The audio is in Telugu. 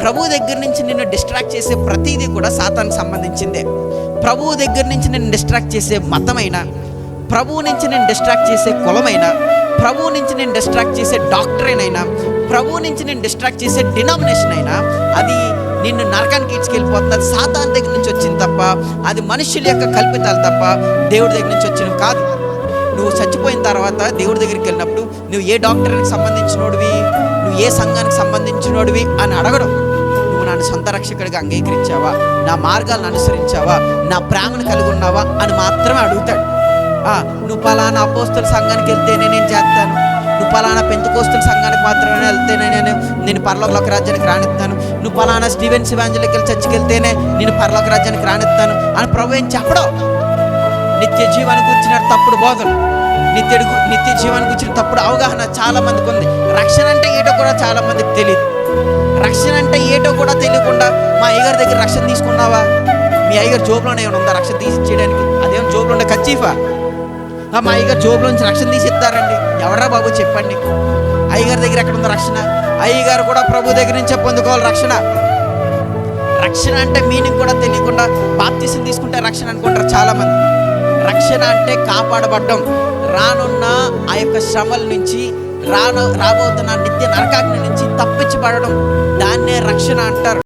ప్రభువు దగ్గర నుంచి నిన్ను డిస్ట్రాక్ట్ చేసే ప్రతిదీ కూడా సాతానికి సంబంధించిందే. ప్రభువు దగ్గర నుంచి నిన్ను డిస్ట్రాక్ట్ చేసే మతమైనా, ప్రభువు నుంచి నేను డిస్ట్రాక్ట్ చేసే కులమైనా, ప్రభువు నుంచి నేను డిస్ట్రాక్ట్ చేసే డాక్టరేన్ అయినా, ప్రభువు నుంచి నేను డిస్ట్రాక్ట్ చేసే డినామినేషన్ అయినా, అది నిన్ను నరకానికి ఇడ్చుకెళ్ళిపోతుంది. అది సాతాన్ దగ్గర నుంచి వచ్చింది తప్ప, అది మనుషుల యొక్క కల్పితాలు తప్ప దేవుడి దగ్గర నుంచి వచ్చినవి కాదు. నువ్వు చచ్చిపోయిన తర్వాత దేవుడి దగ్గరికి వెళ్ళినప్పుడు నువ్వు ఏ డాక్టర్కి సంబంధించినోడివి, నువ్వు ఏ సంఘానికి సంబంధించినోడివి అని అడగడం. నువ్వు నన్ను సొంత రక్షకుడిగా అంగీకరించావా, నా మార్గాలను అనుసరించావా, నా ప్రేమను కలిగి ఉన్నావా అని మాత్రమే అడుగుతాడు. నువ్వు పలానా అపోస్తుల సంఘానికి వెళ్తేనే నేను చేస్తాను, నువ్వు పలానా పెంతెకోస్తల సంఘానికి మాత్రమే వెళ్తేనే నేను పరలోక రాజ్యానికి రానిస్తాను, నువ్వు పలానా స్టీవెన్స్ ఈవాంజలికల్ చర్చికి వెళ్తేనే నేను పరలోక రాజ్యానికి రానిస్తాను అని ప్రభు ఏం చెప్పడం. నిత్య జీవానికి వచ్చిన తప్పుడు బోధలు, నిత్య జీవానికి వచ్చిన తప్పుడు అవగాహన చాలా మందికి ఉంది. రక్షణ అంటే ఏటో కూడా చాలా మందికి తెలియదు. రక్షణ అంటే ఏటో కూడా తెలియకుండా మా అయ్యగారి దగ్గర రక్షణ తీసుకున్నావా, మీ అయ్యగారు జోబులోనే ఏమైనా ఉందా రక్షణ తీసి ఇచ్చేయడానికి? అదేమో జోబులో ఉండే కచ్చీఫా? మా అయ్యగారు జోబులో నుంచి రక్షణ తీసి ఇస్తారండి. ఎవరా బాబు చెప్పండి, అయ్యగారి దగ్గర ఎక్కడ ఉందో రక్షణ? అయ్యగారు కూడా ప్రభు దగ్గర నుంచే పొందుకోవాలి రక్షణ. రక్షణ అంటే మీనింగ్ కూడా తెలియకుండా బాప్తిసం తీసుకుంటే రక్షణ అనుకుంటారు చాలామంది. రక్షణ అంటే కాపాడబడ్డం, రానున్న ఆ యొక్క శ్రమల నుంచి, రాబోతున్న నిత్య నరకాగ్ని నుంచి తప్పించబడడం, దాన్నే రక్షణ అంటారు.